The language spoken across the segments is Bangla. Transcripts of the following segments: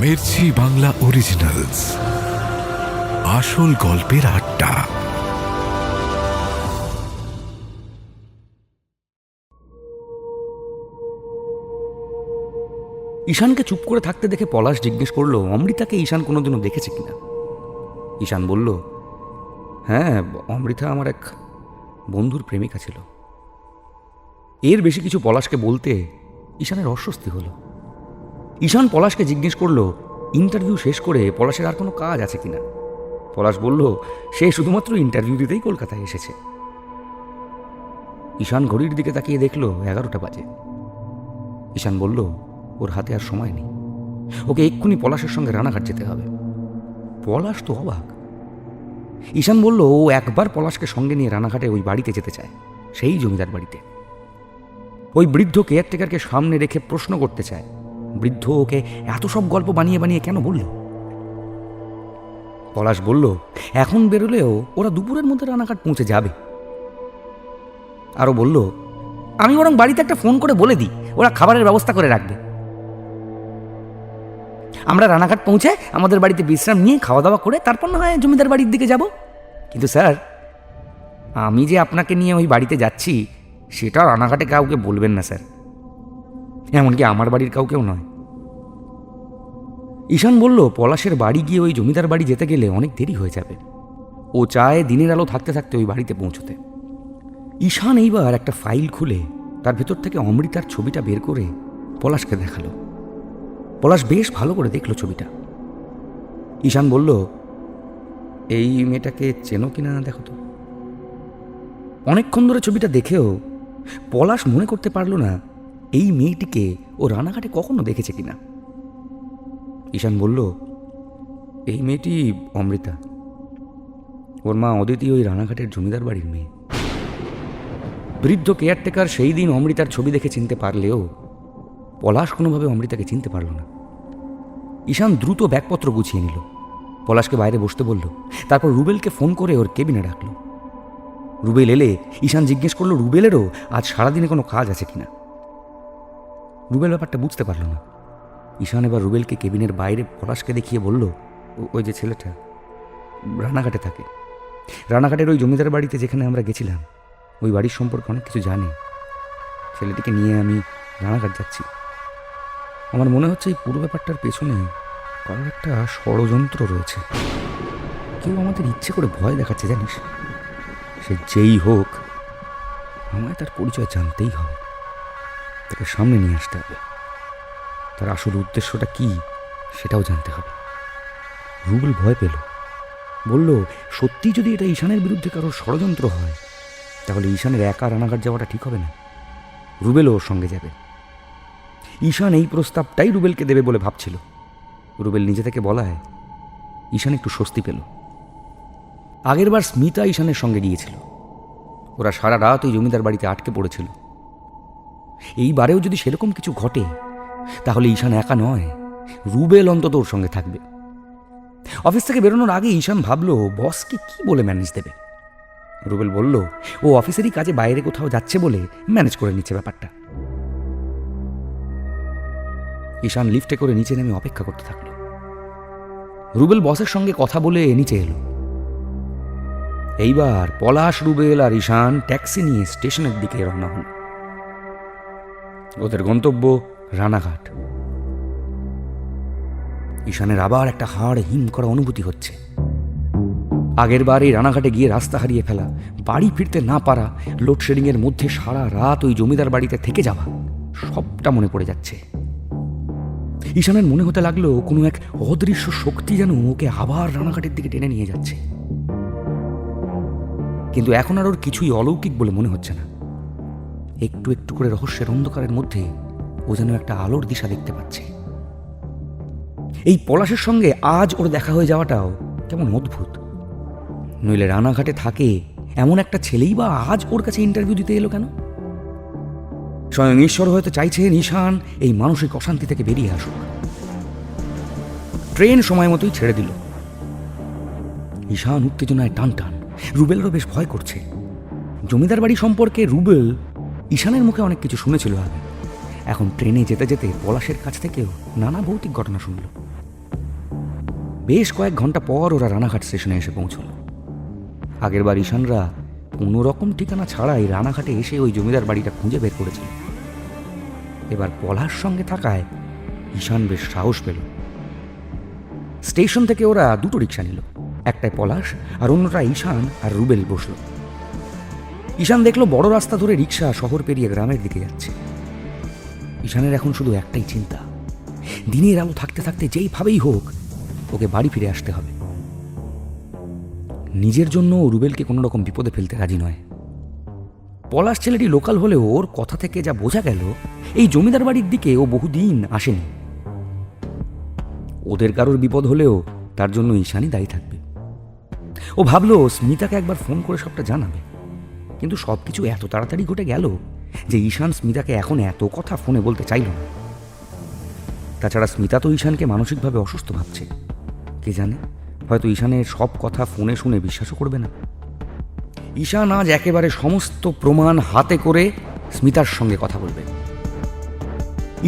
মির্চি বাংলা অরিজিনালস, আসল গল্পের আড্ডা। ঈশানকে চুপ করে থাকতে দেখে পলাশ জিজ্ঞেস করলো, অমৃতাকে ঈশান কোনোদিনও দেখেছে কিনা। ঈশান বলল, হ্যাঁ, অমৃতা আমার এক বন্ধুর প্রেমিকা ছিল। এর বেশি কিছু পলাশকে বলতে ঈশানের অস্বস্তি হলো। ঈশান পলাশকে জিজ্ঞেস করলো, ইন্টারভিউ শেষ করে পলাশের আর কোনো কাজ আছে কিনা। পলাশ বলল, সে শুধুমাত্র ইন্টারভিউ দিতেই কলকাতায় এসেছে। ঈশান ঘড়ির দিকে তাকিয়ে দেখল 11টা বাজে। ঈশান বলল, ওর হাতে আর সময় নেই, ওকে এক্ষুনি পলাশের সঙ্গে রানাঘাট যেতে হবে। পলাশ তো অবাক। ঈশান বলল, ও একবার পলাশকে সঙ্গে নিয়ে রানাঘাটে ওই বাড়িতে যেতে চায়, সেই জমিদার বাড়িতে। ওই বৃদ্ধ কেয়ারটেকারকে সামনে রেখে প্রশ্ন করতে চায়, বৃদ্ধ ওকে এত সব গল্প বানিয়ে বানিয়ে কেন বলল। পলাশ বলল, এখন বেরোলেও ওরা দুপুরের মধ্যে রানাঘাট পৌঁছে যাবে। আরও বলল, আমি বরং বাড়িতে একটা ফোন করে বলে দিই, ওরা খাবারের ব্যবস্থা করে রাখবে। আমরা রানাঘাট পৌঁছে আমাদের বাড়িতে বিশ্রাম নিয়ে খাওয়া দাওয়া করে তারপর না হয় জমিদার বাড়ির দিকে যাব। কিন্তু স্যার, আমি যে আপনাকে নিয়ে ওই বাড়িতে যাচ্ছি সেটা রানাঘাটে কাউকে বলবেন না স্যার, এমনকি আমার বাড়ির কাউকেও নয়। ঈশান বলল, পলাশের বাড়ি গিয়ে ওই জমিদার বাড়ি যেতে গেলে অনেক দেরি হয়ে যাবে। ও চায় দিনের আলো থাকতে থাকতে ওই বাড়িতে পৌঁছতে। ঈশান এইবার একটা ফাইল খুলে তার ভেতর থেকে অমৃতার ছবিটা বের করে পলাশকে দেখালো। পলাশ বেশ ভালো করে দেখল ছবিটা। ঈশান বলল, এই মেয়েটাকে চেনো কিনা দেখো তো। অনেকক্ষণ ধরে ছবিটা দেখেও পলাশ মনে করতে পারল না এই মেয়েটিকে ও রানাঘাটে কখনো দেখেছে কিনা। ঈশান বলল, এই মেয়েটি অমৃতা, ওর মা অদিতি ওই রানাঘাটের জমিদার বাড়ির মেয়ে। বৃদ্ধ কেয়ারটেকার সেই দিন অমৃতার ছবি দেখে চিনতে পারলেও পলাশ কোনোভাবে অমৃতাকে চিনতে পারল না। ঈশান দ্রুত ব্যাগপত্র গুছিয়ে নিল, পলাশকে বাইরে বসতে বলল, তারপর রুবেলকে ফোন করে ওর কেবিনে ডাকল। রুবেল এলে ঈশান জিজ্ঞেস করলো, রুবেলেরও আজ সারাদিনে কোনো কাজ আছে কিনা। রুবেল ব্যাপারটা বুঝতে পারল না। ঈশান এবার রুবেলকে কেবিনের বাইরে পলাশকে দেখিয়ে বলল, ওই যে ছেলেটা রানাঘাটে থাকে, রানাঘাটের ওই জমিদার বাড়িতে যেখানে আমরা গেছিলাম, ওই বাড়ির সম্পর্কে অনেক কিছু জানে। ছেলেটিকে নিয়ে আমি রানাঘাট যাচ্ছি। আমার মনে হচ্ছে এই পুরো ব্যাপারটার পেছনে কারোর একটা ষড়যন্ত্র রয়েছে। কেউ আমাদের ইচ্ছে করে ভয় দেখাচ্ছে, জানিস। সে যেই হোক, আমায় তার পরিচয় জানতেই হবে, তাকে সামনে নিয়ে আসতে হবে, তার আসল উদ্দেশ্যটা কি সেটাও জানতে হবে। রুবেল ভয় পেল, বলল, সত্যি যদি এটা ঈশানের বিরুদ্ধে কারোর ষড়যন্ত্র হয় তাহলে ঈশানের একা রানাঘাট যাওয়াটা ঠিক হবে না, রুবেলও ওর সঙ্গে যাবে। ঈশান এই প্রস্তাবটাই রুবেলকে দেবে বলে ভাবছিল। রুবেল নিজে থেকে বলায় ঈশান একটু স্বস্তি পেল। আগেরবার স্মিতা ঈশানের সঙ্গে গিয়েছিল, ওরা সারা রাত ওই জমিদার বাড়িতে আটকে পড়েছিল। এইবারেও যদি সেরকম কিছু ঘটে তাহলে ঈশান একা নয়, রুবেল অন্তত ওর সঙ্গে থাকবে। অফিস থেকে বেরোনোর আগে ঈশান ভাবল, বসকে কি বলে ম্যানেজ দেবে। রুবেল বলল, ও অফিসেরই কাজে বাইরে কোথাও যাচ্ছে বলে ম্যানেজ করে নিচ্ছে ব্যাপারটা। ঈশান লিফটে করে নিচে নেমে অপেক্ষা করতে থাকলো। রুবেল বসের সঙ্গে কথা বলে নিচে এলো। এইবার পলাশ, রুবেল আর ঈশান ট্যাক্সি নিয়ে স্টেশনের দিকে রওনা হল। ওদের গন্তব্য রানাঘাট। ঈশানের আবার একটা হাড় হিম করা অনুভূতি হচ্ছে। আগের বার এই রানাঘাটে গিয়ে রাস্তা হারিয়ে ফেলা, বাড়ি ফিরতে না পারা, লোডশেডিংয়ের মধ্যে সারা রাত ওই জমিদার বাড়িতে থেকে যাওয়া, সবটা মনে পড়ে যাচ্ছে। ঈশানের মনে হতে লাগলো কোনো এক অদৃশ্য শক্তি যেন ওকে আবার রানাঘাটের দিকে টেনে নিয়ে যাচ্ছে। কিন্তু এখন আর ওর কিছুই অলৌকিক বলে মনে হচ্ছে না। একটু একটু করে রহস্যের অন্ধকারের মধ্যে ও যেন একটা আলোর দিশা দেখতে পাচ্ছে। এই পলাশের সঙ্গে আজ ওর দেখা হয়ে যাওয়াটাও কেমন অদ্ভুত। নইলে রানাঘাটে থাকে এমন একটা ছেলেই বা আজ ওর কাছে ইন্টারভিউ দিতে এলো কেন? স্বয়ং ঈশ্বর হয়তো চাইছেন ঈশান এই মানসিক অশান্তি থেকে বেরিয়ে আসুক। ট্রেন সময় মতোই ছেড়ে দিল। ঈশান উত্তেজনায় টান টান, রুবেলেরও বেশ ভয় করছে। জমিদার বাড়ি সম্পর্কে রুবেল ঈশানের মুখে অনেক কিছু শুনেছিল আগে। এখন ট্রেনে যেতে যেতে পলাশের কাছ থেকেও নানা ভৌতিক ঘটনা শুনল। বেশ কয়েক ঘন্টা পর ওরা রানাঘাট স্টেশনে এসে পৌঁছল। আগেরবার ঈশানরা কোনো রকম ঠিকানা ছাড়াই রানাঘাটে এসে ওই জমিদার বাড়িটা খুঁজে বের করেছিল। এবার পলাশ সঙ্গে থাকায় ঈশান বেশ সাহস পেল। স্টেশন থেকে ওরা দুটো রিক্সা নিল, একটায় পলাশ আর অন্যটা ঈশান আর রুবেল বসল। ঈশান দেখলো বড় রাস্তা ধরে রিক্সা শহর পেরিয়ে গ্রামের দিকে যাচ্ছে। ঈশানের এখন শুধু একটাই চিন্তা, দিনের আলো থাকতে থাকতে যেইভাবেই হোক ওকে বাড়ি ফিরে আসতে হবে। নিজের জন্য রুবেলকে কোনো রকম বিপদে ফেলতে রাজি নয়। পলাশ ছেলেটি লোকাল হলেও ওর কথা থেকে যা বোঝা গেল এই জমিদার বাড়ির দিকে ও বহুদিন আসেনি। ওদের কারোর বিপদ হলেও তার জন্য ঈশানই দায়ী থাকবে। ও ভাবলো স্মিতাকে একবার ফোন করে সবটা জানাবে, কিন্তু সবকিছু এত তাড়াতাড়ি ঘটে গেল যে ঈশান স্মিতাকে এখন এত কথা ফোনে বলতে চাইল না। তাছাড়া স্মিতা তো ঈশানকে মানসিকভাবে অসুস্থ ভাবছে। কে জানে, হয়তো ঈশানের সব কথা ফোনে শুনে বিশ্বাসও করবে না। ঈশান আজ একেবারে সমস্ত প্রমাণ হাতে করে স্মিতার সঙ্গে কথা বলবে।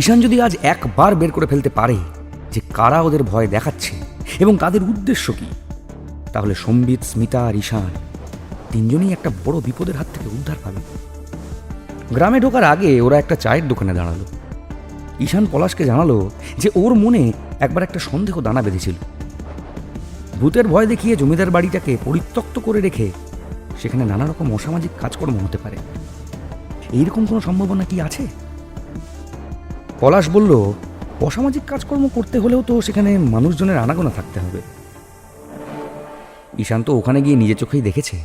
ঈশান যদি আজ একবার বের করে ফেলতে পারে যে কারা ওদের ভয় দেখাচ্ছে এবং তাদের উদ্দেশ্য কি, তাহলে সম্বিত, স্মিতা আর ঈশান তিনজনই একটা বড় বিপদের হাত থেকে উদ্ধার পাবে। গ্রামে ঢোকার আগে ওরা একটা চায়ের দোকানে দাঁড়ালো। ঈশান পলাশকে জানালো যে ওর মনে একবার একটা সন্দেহ দানা বেঁধেছিল। ভূতের ভয় দেখিয়ে জমিদার বাড়িটাকে পরিত্যক্ত করে রেখে সেখানে নানা রকম অসামাজিক কাজকর্ম হতে পারে। এইরকম কোনো সম্ভাবনা কি আছে? পলাশ বলল, অসামাজিক কাজকর্ম করতে হলেও তো সেখানে মানুষজনের আনাগোনা থাকতে হবে। ঈশান তো ওখানে গিয়ে নিজের চোখেই দেখেছে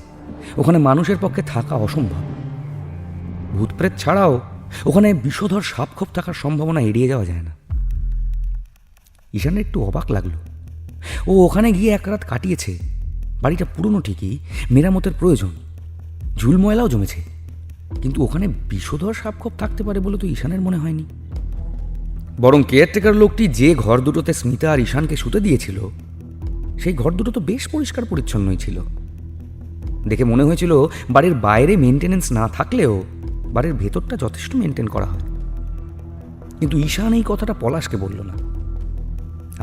ওখানে মানুষের পক্ষে থাকা অসম্ভব। ভূতপ্রেত ছাড়াও ওখানে বিষধর সাপখোপ থাকার সম্ভাবনা এড়িয়ে যাওয়া যায় না। ঈশানের একটু অবাক লাগলো। ও ওখানে গিয়ে এক রাত কাটিয়েছে। বাড়িটা পুরনো ঠিকই, মেরামতের প্রয়োজন, ঝুলময়লাও জমেছে, কিন্তু ওখানে বিষধর সাপখোপ থাকতে পারে বলে তো ঈশানের মনে হয়নি। বরং কেয়ারটেকার লোকটি যে ঘর দুটোতে স্মিতা আর ঈশানকে শুতে দিয়েছিল সেই ঘর দুটো তো বেশ পরিষ্কার পরিচ্ছন্নই ছিল। দেখে মনে হয়েছিল বাড়ির বাইরে মেনটেনেন্স না থাকলেও বাড়ির ভেতরটা যথেষ্ট মেনটেন করা হয়। কিন্তু ঈশান এই কথাটা পলাশকে বলল না।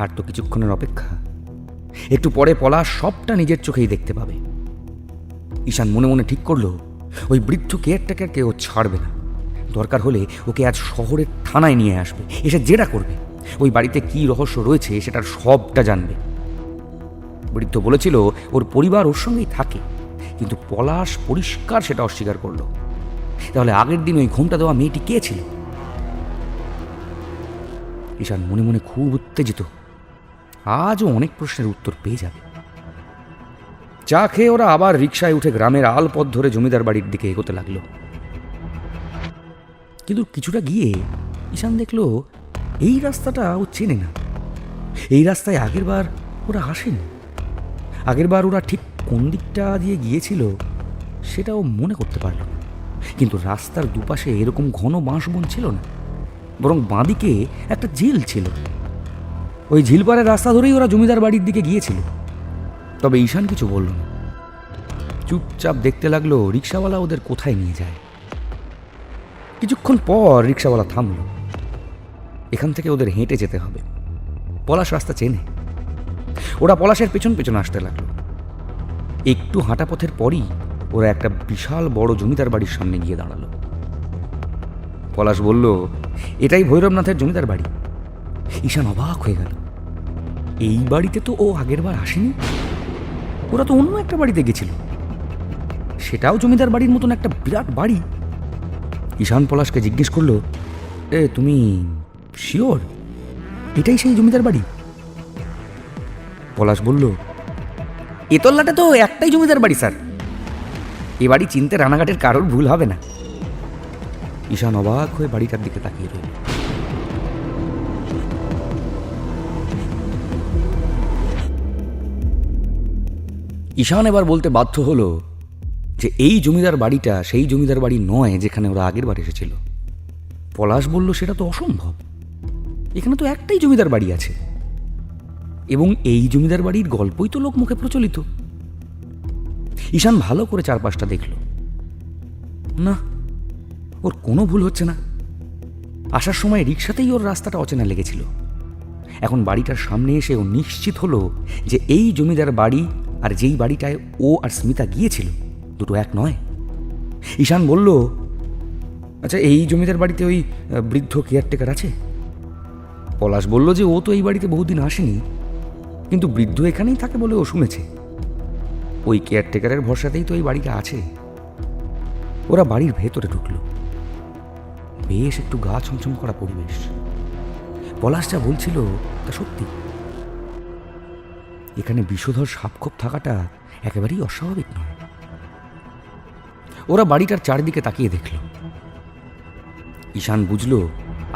আর তো কিছুক্ষণের অপেক্ষা, একটু পরে পলাশ সবটা নিজের চোখেই দেখতে পাবে। ঈশান মনে মনে ঠিক করলো ওই বৃদ্ধ কেয়ারটেকারকে ও ছাড়বে না। দরকার হলে ওকে আজ শহরের থানায় নিয়ে আসবে, এসে জেরা করবে, ওই বাড়িতে কি রহস্য রয়েছে সেটার সবটা জানবে। বৃদ্ধ বলেছিল ওর পরিবার ওর সঙ্গেই থাকে, কিন্তু পলাশ পরিষ্কার সেটা অস্বীকার করলো। তাহলে আগের দিন ওই ঘুমটা দেওয়া মেয়েটি কে ছিল? ঈশান মনে মনে খুব উত্তেজিত। আজও অনেক প্রশ্নের উত্তর পেয়ে যাবে। চা খেয়ে ওরা আবার রিকশায় উঠে গ্রামের আল পথ ধরে জমিদার বাড়ির দিকে এগোতে লাগলো। কিন্তু কিছুটা গিয়ে ঈশান দেখলো এই রাস্তাটা ও চেনে না। এই রাস্তায় আগেরবার ওরা আসেনি। আগেরবার ওরা ঠিক কোন দিকটা দিয়ে গিয়েছিল সেটাও মনে করতে পারল না। কিন্তু রাস্তার দুপাশে এরকম ঘন বাঁশবন ছিল না, বরং বাঁদিকে একটা ঝিল ছিল। ওই ঝিলপাড়ের রাস্তা ধরেই ওরা জমিদার বাড়ির দিকে গিয়েছিল। তবে ঈশান কিছু বলল না, চুপচাপ দেখতে লাগলো রিক্সাওয়ালা ওদের কোথায় নিয়ে যায়। কিছুক্ষণ পর রিক্সাওয়ালা থামল। এখান থেকে ওদের হেঁটে যেতে হবে। পলাশ রাস্তা চেনে। ওরা পলাশের পেছন পেছন আসতে লাগলো। একটু হাঁটা পথের পরই ওরা একটা বিশাল বড় জমিদার বাড়ির সামনে গিয়ে দাঁড়ালো। পলাশ বলল, এটাই ভৈরবনাথের জমিদার বাড়ি। ঈশান অবাক হয়ে গেল। এই বাড়িতে তো ও আগের বার আসেনি। ওরা তো অন্য একটা বাড়িতে গেছিল, সেটাও জমিদার বাড়ির মতন একটা বিরাট বাড়ি। ঈশান পলাশকে জিজ্ঞেস করলো, তুমি শিওর এটাই সেই জমিদার বাড়ি? পলাশ বলল, এ তল্লাটা তো একটাই জমিদার বাড়ি স্যার। এ বাড়ি চিনতে রানাঘাটের কারোর ভুল হবে না। ঈশান অবাক হয়ে বাড়িটার দিকে তাকিয়ে রইল। ঈশান এবার বলতে বাধ্য হলো যে এই জমিদার বাড়িটা সেই জমিদার বাড়ি নয় যেখানে ওরা আগের বার এসেছিল। পলাশ বলল, সেটা তো অসম্ভব, এখানে তো একটাই জমিদার বাড়ি আছে, এবং এই জমিদার বাড়ির গল্পই তো লোক মুখে প্রচলিত। ঈশান ভালো করে চারপাশটা দেখল। না, ওর কোনো ভুল হচ্ছে না। আসার সময় রিক্সাতেই ওর রাস্তাটা অচেনা লেগেছিল। এখন বাড়িটার সামনে এসে ও নিশ্চিত হলো যে এই জমিদার বাড়ি আর যেই বাড়িটায় ও আর স্মিতা গিয়েছিল দুটো এক নয়। ঈশান বলল, আচ্ছা এই জমিদার বাড়িতে ওই বৃদ্ধ কেয়ারটেকার আছে? পলাশ বলল যে ও তো এই বাড়িতে বহুদিন আসেনি, কিন্তু বৃদ্ধ এখানেই থাকে বলে ও শুনেছে। ওই কেয়ারটেকারের ভরসাতেই তো এই বাড়িটা আছে। ওরা বাড়ির ভেতরে ঢুকল। বেশ একটু গা ছমছম করা পরিবেশ। পলাশ যা বলছিল তা সত্যি। এখানে বিষধর সাপখোপ থাকাটা একেবারেই অস্বাভাবিক নয়। ওরা বাড়িটার চারদিকে তাকিয়ে দেখল। ঈশান বুঝল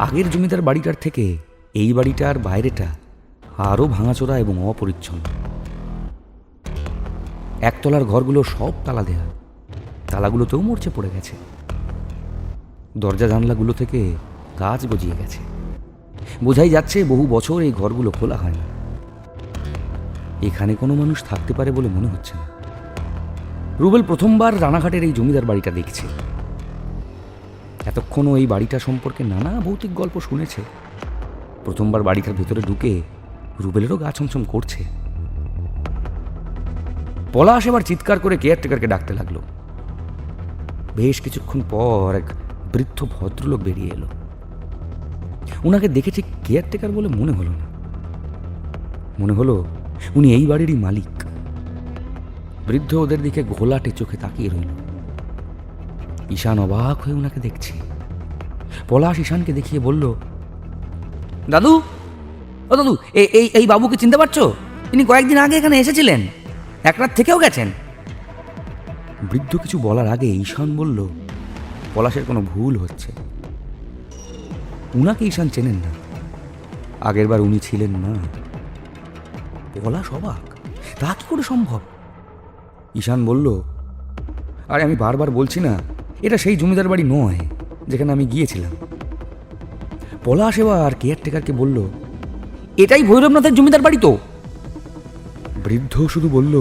আগের জমিদার বাড়িটার থেকে এই বাড়িটার বাইরেটা আরও ভাঙাচোরা এবং অপরিচ্ছন্ন। একতলার ঘরগুলো সব তালা দেয়া, তালাগুলোতেও মরচে পড়ে গেছে। দরজা জানলাগুলো থেকে গাছ গজিয়ে গেছে। বোঝাই যাচ্ছে বহু বছর এই ঘরগুলো খোলা হয় না। এখানে কোনো মানুষ থাকতে পারে বলে মনে হচ্ছে না। রুবেল প্রথমবার রানাঘাটের এই জমিদার বাড়িটা দেখছে। এতক্ষণও এই বাড়িটা সম্পর্কে নানা ভৌতিক গল্প শুনেছে। প্রথমবার বাড়িটার ভেতরে ঢুকে রুবেলেরও গা ছমছম করছে। পলাশ এবার চিৎকার করে কেয়ারটেকারকে ডাকতে লাগলো। বেশ কিছুক্ষণ পর এক বৃদ্ধ ভদ্রলোক বেরিয়ে এলো। ওনাকে দেখে ঠিক কেয়ারটেকার বলে মনে হলো না। মনে হলো উনি এই বাড়িরই মালিক। বৃদ্ধ ওদের দিকে ঘোলাটে চোখে তাকিয়ে রইল। ঈশান অবাক হয়ে ওনাকে দেখছে। পলাশ ঈশানকে দেখিয়ে বলল, দাদু, ও দাদু, এই বাবুকে চিনতে পারছো? তিনি কয়েকদিন আগে এখানে এসেছিলেন, এক রাত থেকেও গেছেন। বৃদ্ধ কিছু বলার আগে ঈশান বলল, পলাশের কোনো ভুল হচ্ছে। উনাকে ঈশান চেনেন না। আগেরবার উনি ছিলেন না। পলাশ অবাক, তা কি করে সম্ভব? ঈশান বলল, আরে আমি বারবার বলছি না এটা সেই জমিদার বাড়ি নয় যেখানে আমি গিয়েছিলাম। পলাশ এবার কেয়ারটেকারকে বলল, এটাই ভৈরবনাথের জমিদার বাড়ি তো? বৃদ্ধ শুধু বলল,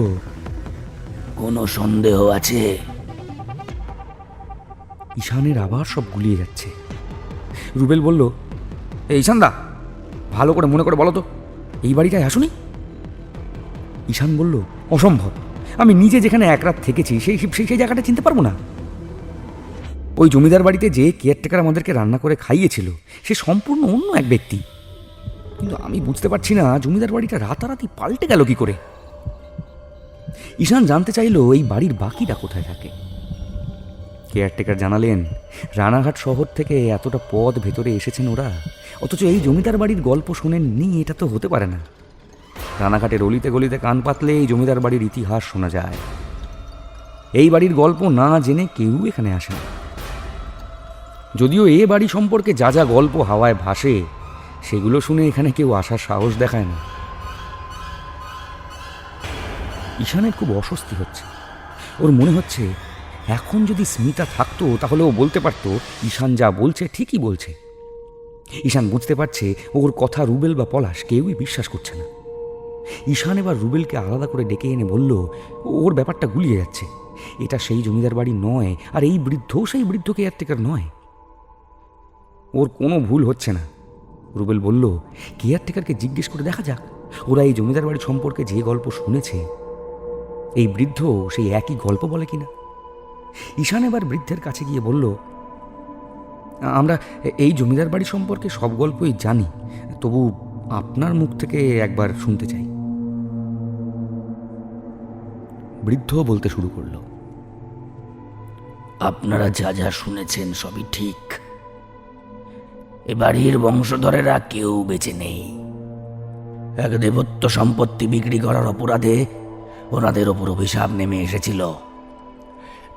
কোনো সন্দেহ আছে? ঈশানের আবার সব গুলিয়ে যাচ্ছে। রুবেল বলল, এই ঈশানদা, ভালো করে মনে করে বলো তো, এই বাড়িটায় আসুনি? ঈশান বলল, অসম্ভব, আমি নিজে যেখানে এক রাত থেকেছি সেই জায়গাটা চিনতে পারবো না। ওই জমিদার বাড়িতে যে কেয়ারটেকার আমাদেরকে রান্না করে খাইয়েছিল সে সম্পূর্ণ অন্য এক ব্যক্তি। কিন্তু আমি বুঝতে পারছি না জমিদার বাড়িটা রাতারাতি পাল্টে গেল কি করে। ঈশান জানতে চাইল এই বাড়ির বাকিটা কোথায় থাকে। কেয়ারটেকার জানালেন, রানাঘাট শহর থেকে এতটা পথ ভেতরে এসেছেন ওরা, অথচ এই জমিদার বাড়ির গল্প শোনেননি, এটা তো হতে পারে না। রানাঘাটের অলিতে গলিতে কান পাতলে এই জমিদার বাড়ির ইতিহাস শোনা যায়। এই বাড়ির গল্প না জেনে কেউ এখানে আসে না। যদিও এ বাড়ি সম্পর্কে যা যা গল্প হাওয়ায় ভাসে সেগুলো শুনে এখানে কেউ আসার সাহস দেখায় না। ঈশানের খুব অস্বস্তি হচ্ছে। ওর মনে হচ্ছে এখন যদি স্মিতা থাকতো তাহলে ও বলতে পারতো ঈশান যা বলছে ঠিকই বলছে। ঈশান বুঝতে পারছে ওর কথা রুবেল বা পলাশ কেউই বিশ্বাস করছে না। ঈশান এবার রুবেলকে আলাদা করে ডেকে এনে বলল, ওর ব্যাপারটা গুলিয়ে যাচ্ছে। এটা সেই জমিদার বাড়ি নয়, আর এই বৃদ্ধও সেই বৃদ্ধ কেয়ারটেকার নয়। ওর কোনো ভুল হচ্ছে না। রুবেল বলল, কেয়ারটেকারকে জিজ্ঞেস করে দেখা যাক ওরা এই জমিদার বাড়ি সম্পর্কে যে গল্প শুনেছে এই বৃদ্ধ সেই একই গল্প বলে কিনা। ঈশান এবার বৃদ্ধের কাছে গিয়ে বলল, আমরা এই জমিদার বাড়ি সম্পর্কে সব গল্পই জানি, তবু আপনার মুখ থেকে একবার শুনতে চাই। বৃদ্ধ বলতে শুরু করল, আপনারা যা যা শুনেছেন সবই ঠিক। এ বাড়ির বংশধরেরা কেউ বেঁচে নেই। এক দেবত্ব সম্পত্তি বিক্রি করার অপরাধে ওনাদের ওপর অভিশাপ নেমে এসেছিল।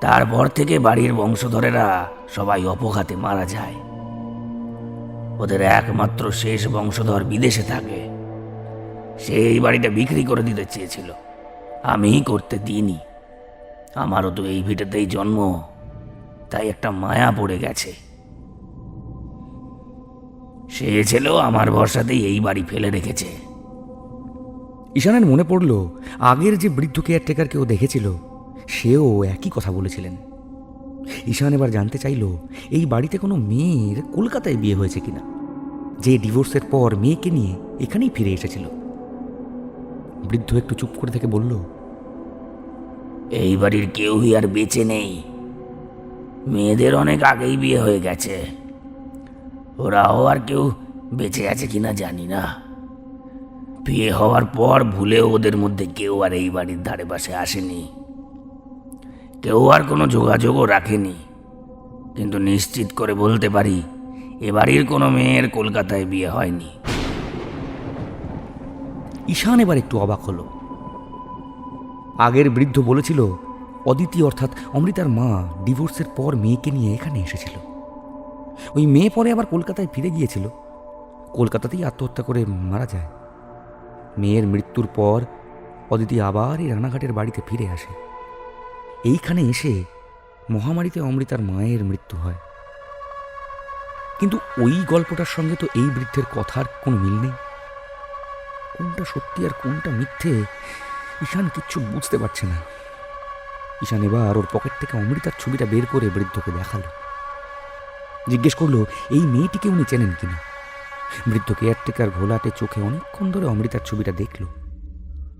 তারপর থেকে বাড়ির বংশধরেরা সবাই অপঘাতে মারা যায়। ওদের একমাত্র শেষ বংশধর বিদেশে থাকে। সেই বাড়িটা বিক্রি করে দিতে চেয়েছিল, আমি করতে দিইনি। আমারও তো এই ভিটেতেই জন্ম, তাই একটা মায়া পড়ে গেছে। সে ছেলেও আমার ভরসাতেই এই বাড়ি ফেলে রেখেছে। ঈশানের মনে পড়ল আগের যে বৃদ্ধ কেয়ারটেকারকে ও দেখেছিল সেও একই কথা বলেছিলেন। ঈশান এবার জানতে চাইল এই বাড়িতে কোনো মেয়ের কলকাতায় বিয়ে হয়েছে কিনা। যে ডিভোর্সের পর মেয়েকে নিয়ে এখানেই ফিরে এসেছিল। বৃদ্ধ একটু চুপ করে থেকে বলল, এই বাড়ির কেউই আর বেঁচে নেই। মেয়েদের অনেক আগেই বিয়ে হয়ে গেছে। ওরাও আর কেউ বেঁচে আছে কিনা জানি না। বিয়ে হওয়ার পর ভুলেও ওদের মধ্যে কেউ আর এই বাড়ির ধারে পাশে আসেনি। কেউ আর কোনো যোগাযোগও রাখেনি। কিন্তু নিশ্চিত করে বলতে পারি, এ বাড়ির কোনো মেয়ের কলকাতায় বিয়ে হয়নি। ঈশান এবার একটু অবাক হলো। আগের বৃদ্ধ বলেছিল অদিতি অর্থাৎ অমৃতার মা ডিভোর্সের পর মেয়েকে নিয়ে এখানে এসেছিল। ওই মেয়ে পরে আবার কলকাতায় ফিরে গিয়েছিল, কলকাতাতেই আত্মহত্যা করে মারা যায়। মেয়ের মৃত্যুর পর অদিতি আবার এই রানাঘাটের বাড়িতে ফিরে আসে। এইখানে এসে মহামারীতে অমৃতার মায়ের মৃত্যু হয়। কিন্তু ওই গল্পটার সঙ্গে তো এই বৃদ্ধের কথার কোনো মিল নেই। কোনটা সত্যি আর কোনটা মিথ্যে ঈশান কিচ্ছু বুঝতে পারছে না। ঈশান এবার ওর পকেট থেকে অমৃতার ছবিটা বের করে বৃদ্ধকে দেখালো। জিজ্ঞেস করলো এই মেয়েটিকে উনি চেনেন কিনা। বৃদ্ধ কেয়ারটেকার ঘোলাটে চোখে অনেকক্ষণ ধরে অমৃতার ছবিটা দেখল।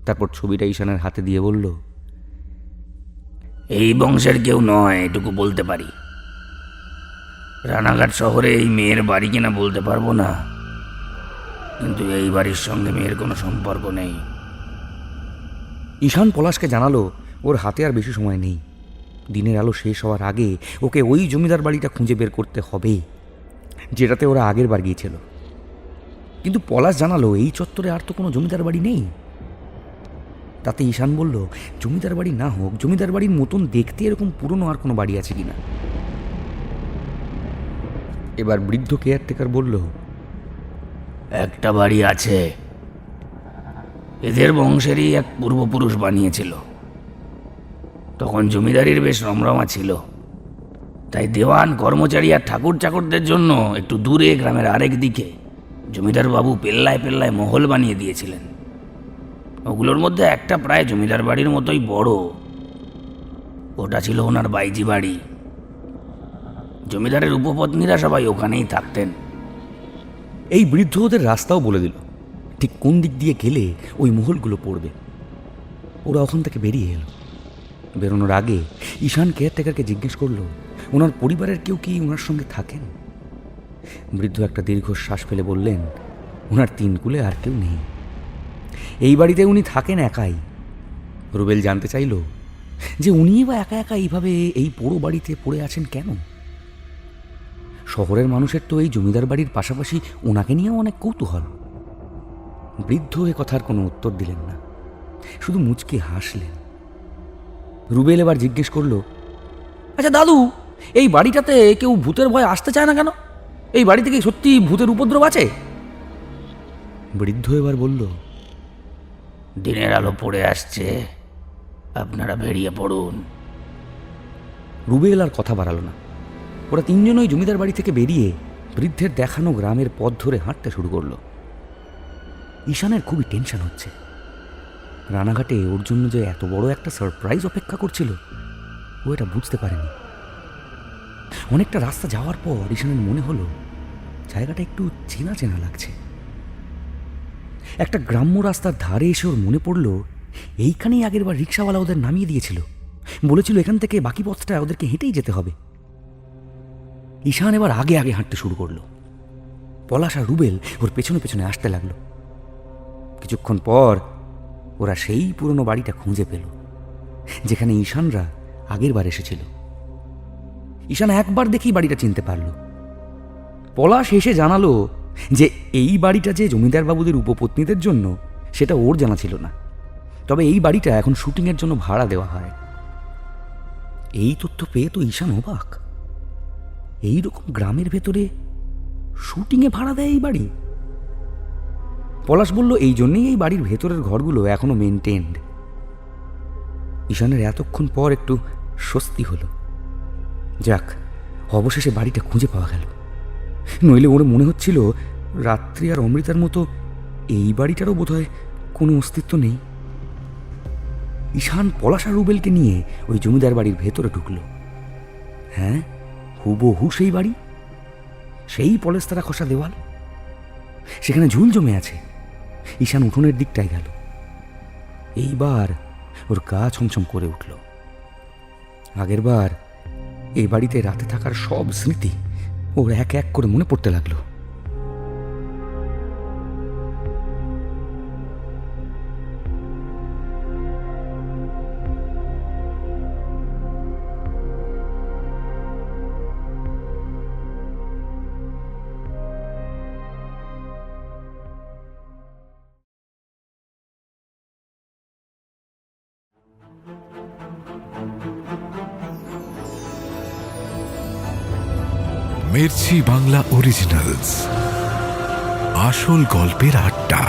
তারপর ছবিটা ঈশানের হাতে দিয়ে বলল, এই বংশের কেউ নয় এটুকু বলতে পারি। রানাঘাট শহরে এই মেয়ের বাড়ি কিনা বলতে পারবো না, কিন্তু এই বাড়ির সঙ্গে মেয়ের কোনো সম্পর্ক নেই। ঈশান পলাশকে জানালো ওর হাতে আর বেশি সময় নেই। দিনের আলো শেষ হওয়ার আগে ওকে ওই জমিদার বাড়িটা খুঁজে বের করতে হবে যেটাতে ওরা আগের বার গিয়েছিল। কিন্তু পলাশ জানালো এই চত্বরে আর তো কোনো জমিদার বাড়ি নেই। তাতে ঈশান বলল, জমিদার বাড়ি না হোক, জমিদার বাড়ির মতন দেখতে এরকম পুরনো আর কোনো বাড়ি আছে কিনা। এবার বৃদ্ধ কেয়ারটেকার বলল, একটা বাড়ি আছে, এদের বংশেরই এক পূর্বপুরুষ বানিয়েছিল। তখন জমিদারির বেশ রমরমা ছিল, তাই দেওয়ান কর্মচারী আর ঠাকুর চাকরদের জন্য একটু দূরে গ্রামের আরেক দিকে জমিদার বাবু পেল্লায় পেল্লায় মহল বানিয়ে দিয়েছিলেন। ওগুলোর মধ্যে একটা প্রায় জমিদার বাড়ির মতোই বড়। ওটা ছিল ওনার বাইজি বাড়ি। জমিদারের উপপত্নীরা সবাই ওখানেই থাকতেন। এই বৃদ্ধ ওদের রাস্তাও বলে দিল, ঠিক কোন দিক দিয়ে গেলে ওই মহলগুলো পড়বে। ওরা ওখান থেকে বেরিয়ে এলো। বেরোনোর আগে ঈশান কেয়ারটেকারকে জিজ্ঞেস করলো ওনার পরিবারের কেউ কি ওনার সঙ্গে থাকেন। বৃদ্ধ একটা দীর্ঘশ্বাস ফেলে বললেন, ওনার তিন কুলে আর কেউ নেই, এই বাড়িতে উনি থাকেন একাই। রুবেল জানতে চাইল যে উনিই বা একা একা এইভাবে এই পোড়ো বাড়িতে পড়ে আছেন কেন। শহরের মানুষের তো এই জমিদার বাড়ির পাশাপাশি ওনাকে নিয়েও অনেক কৌতূহল। বৃদ্ধ এ কথার কোনো উত্তর দিলেন না, শুধু মুচকি হাসলেন। রুবেল এবার জিজ্ঞেস করলো, আচ্ছা দাদু, এই বাড়িটাতে কেউ ভূতের ভয় আসতে চায় না কেন? এই বাড়ি থেকে সত্যি ভূতের উপদ্রব আছে? বৃদ্ধ এবার বলল, দিনের আলো পড়ে আসছে, আপনারা বেরিয়ে পড়ুন। রুবেল আর কথা বাড়ালো না। ওরা তিনজন ওই জমিদার বাড়ি থেকে বেরিয়ে বৃদ্ধের দেখানো গ্রামের পথ ধরে হাঁটতে শুরু করলো। ঈশানের খুবই টেনশন হচ্ছে। রানাঘাটে ওর জন্য যে এত বড় একটা সারপ্রাইজ অপেক্ষা করছিল ও এটা বুঝতে পারেনি। অনেকটা রাস্তা যাওয়ার পর ঈশানের মনে হলো জায়গাটা একটু চেনা চেনা লাগছে। একটা গ্রাম্য রাস্তার ধারে এসে ওর মনে পড়লো এইখানেই আগের বার রিক্সাওয়ালা ওদের নামিয়ে দিয়েছিল, বলেছিল এখান থেকে বাকি পথটা ওদেরকে হেঁটেই যেতে হবে। ঈশান এবার আগে আগে হাঁটতে শুরু করলো। পলাশ আর রুবেল ওর পেছনে পেছনে আসতে লাগলো। কিছুক্ষণ পর ওরা সেই পুরনো বাড়িটা খুঁজে পেল যেখানে ঈশানরা আগের বার এসেছিল। ঈশান একবার দেখেই বাড়িটা চিনতে পারল। পলাশ এসে জানালো যে এই বাড়িটা যে জমিদার বাবুদের উপপত্নীদের জন্য সেটা ওর জানা ছিল না, তবে এই বাড়িটা এখন শুটিংয়ের জন্য ভাড়া দেওয়া হয়। এই তথ্য পেয়ে তো ঈশান অবাক। এইরকম গ্রামের ভেতরে শুটিংয়ে ভাড়া দেয় এই বাড়ি? পলাশ বলল এই জন্যেই এই বাড়ির ভেতরের ঘরগুলো এখনো মেনটেন্ড। ঈশানের এতক্ষণ পর একটু স্বস্তি হলো। যাক, অবশেষে বাড়িটা খুঁজে পাওয়া গেল। নইলে ওর মনে হচ্ছিল রাত্রি আর অমৃতার মতো এই বাড়িটারও বোধহয় কোনো অস্তিত্ব নেই। ঈশান পলাশ আর রুবেলকে নিয়ে ওই জমিদার বাড়ির ভেতরে ঢুকল। হ্যাঁ, হুবহু সেই বাড়ি, সেই পলেস্তারা খসা দেওয়াল, সেখানে ঝুল জমে আছে। ঈশান উঠোনের দিকটায় গেল। এইবার ওর গা ছমছম করে উঠল। আগের বার এই বাড়িতে রাতে থাকার সব স্মৃতি ওর এক এক করে মনে পড়তে লাগলো। মির্চি বাংলা অরিজিনালস, আসল গল্পের আড্ডা।